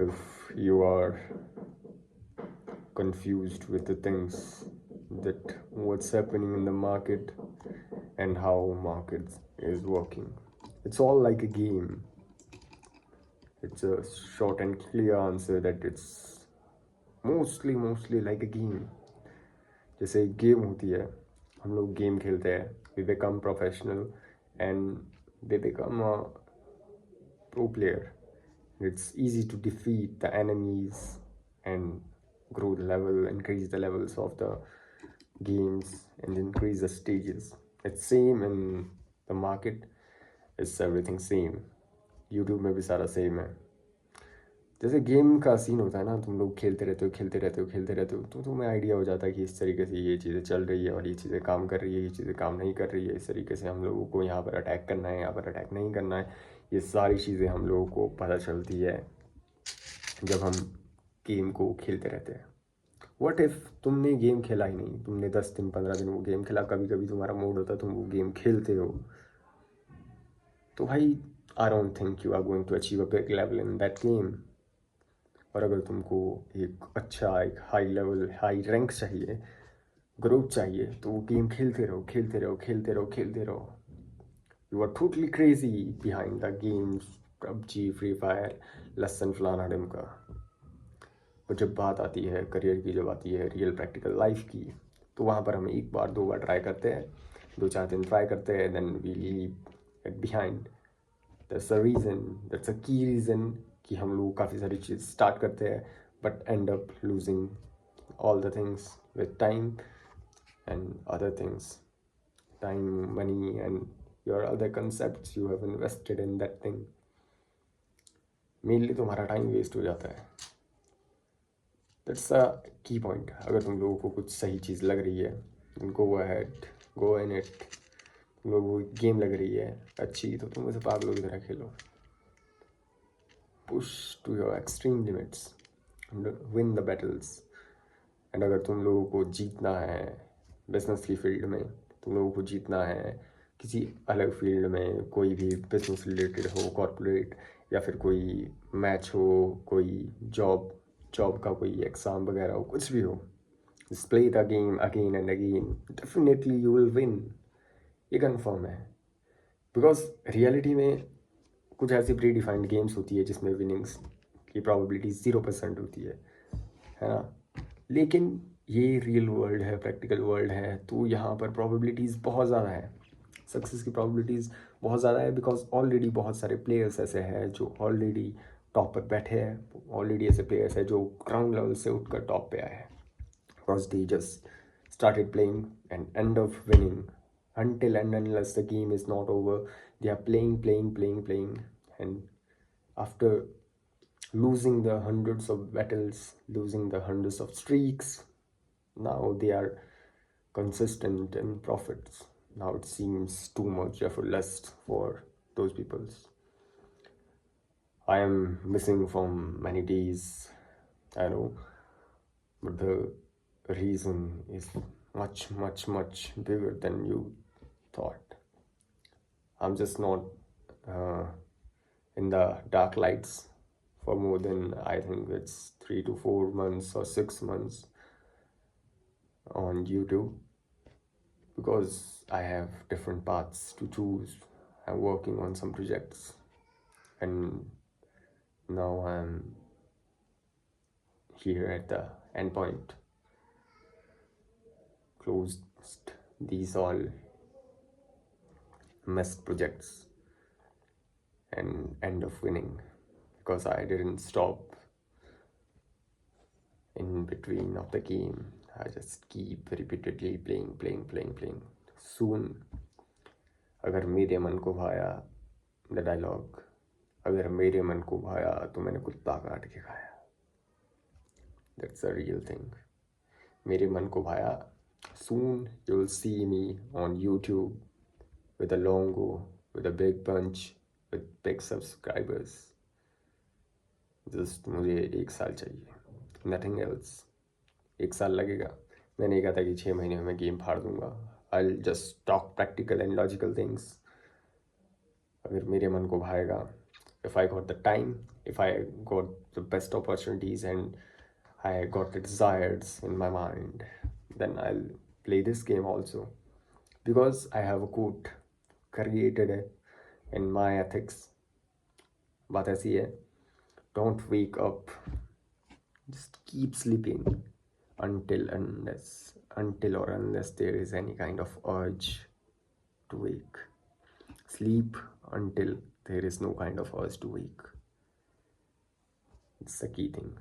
if you are confused with the things that what's happening in the market and how market is working. It's all like a game. It's a short and clear answer that it's mostly like a game. जैसे game होती है, हम लोग game खेलते हैं, we become professional and they become a pro player. It's easy to defeat the enemies and grow the level, increase the levels of the games and increase the stages. It's same in the market. It's everything same. YouTube में भी सारा same है. जैसे game का scene होता है ना, तुम लोग खेलते रहते हो तो तुम्हें आइडिया हो जाता है कि इस तरीके से ये चीज़ें चल रही है और ये चीज़ें काम कर रही है, ये चीज़ें काम नहीं कर रही है, इस तरीके से हम लोगों को यहाँ पर अटैक करना है, यहाँ पर अटैक नहीं करना है. ये सारी चीज़ें हम लोगों को पता चलती है जब हम गेम को खेलते रहते हैं. व्हाट इफ़ तुमने गेम खेला ही नहीं, तुमने 10 दिन 15 दिन वो गेम खेला, कभी कभी तुम्हारा मूड होता है तुम वो गेम खेलते हो, तो भाई I don't think you are going to achieve a big level in that game. और अगर तुमको एक अच्छा एक हाई लेवल हाई रैंक चाहिए, ग्रोथ चाहिए, तो वो गेम खेलते रहो. You are totally crazy behind the games, PUBG, Free Fire, लसन फलाना ढिमका. और जब बात आती है करियर की, जब आती है रियल प्रैक्टिकल लाइफ की, तो वहाँ पर हम एक बार 2 बार ट्राई करते हैं, 2-4 दिन ट्राई करते हैं, then we leave it behind. That's a reason, that's a key reason कि हम लोग काफ़ी सारी चीज़ स्टार्ट करते हैं but and up losing all the things with time and other things. Time, money and your other concepts you have invested in that thing. Mainly तुम्हारा time waste हो जाता है. दैट्स अ की पॉइंट. अगर तुम लोगों को कुछ सही चीज़ लग रही है, go ahead, go in it. तुम लोगों को गेम लग रही है अच्छी, तो तुम उसे पागलों की तरह खेलो. Push to your extreme limits, win the battles. And अगर तुम लोगों को जीतना है बिजनेस की फील्ड में, तुम लोगों को जीतना है किसी अलग फील्ड में, कोई भी बिजनेस रिलेटेड हो, कॉर्पोरेट, या फिर कोई मैच हो, कोई जॉब का कोई एग्ज़ाम वगैरह हो, कुछ भी हो, just play the game again and again, definitely you will win. ये कन्फर्म है. बिकॉज रियलिटी में कुछ ऐसी प्री डिफाइंड गेम्स होती है जिसमें विनिंग्स की प्रॉबिलिटी 0% होती है ना. लेकिन ये रियल वर्ल्ड है, प्रैक्टिकल वर्ल्ड है, तो यहाँ पर प्रॉबिलिटीज़ बहुत ज़्यादा है, सक्सेस की प्रॉबिलिटीज़ बहुत ज़्यादा है. बिकॉज ऑलरेडी बहुत सारे प्लेयर्स ऐसे हैं जो ऑलरेडी टॉप पर बैठे हैं, ऑलरेडी ऐसे प्लेयर्स हैं जो ग्राउंड लेवल से उठकर टॉप पे आए हैं. Because they just started playing and end up winning. Until and unless the game is not over, they are playing, and after losing the hundreds of battles, losing the hundreds of streaks, now they are consistent in profits. Now it seems too much effortless for those peoples. I am missing from many days, I know, but the reason is much bigger than you thought. I'm just not uh, in the dark lights for more than, I think it's 3 to 4 months or 6 months on YouTube, because I have different paths to choose. I'm working on some projects, and now I'm here at the end point. Closed these all missed projects and end of winning, because I didn't stop in between of the game. I just keep repeatedly playing. Soon, अगर मेरे मन को भाया, the dialogue, अगर मेरे मन को भाया तो मैंने कुत्ता काट के खाया. That's a real thing. मेरे मन को भाया. Soon you will see me on YouTube with a logo, with a big bunch, with big subscribers. Just मुझे 1 साल चाहिए, nothing else. 1 साल लगेगा. मैं नहीं कहता कि 6 महीने में मैं गेम फाड़ दूंगा. I'll just talk practical and logical things. अगर मेरे मन को भाएगा if I got the time, if I got the best opportunities, and I got the desires in my mind, then I'll play this game also. Because I have a quote created in my ethics. बात ऐसी है, don't wake up, just keep sleeping until or unless there is any kind of urge to wake. Sleep until there is no kind of urge to wake. It's the key thing.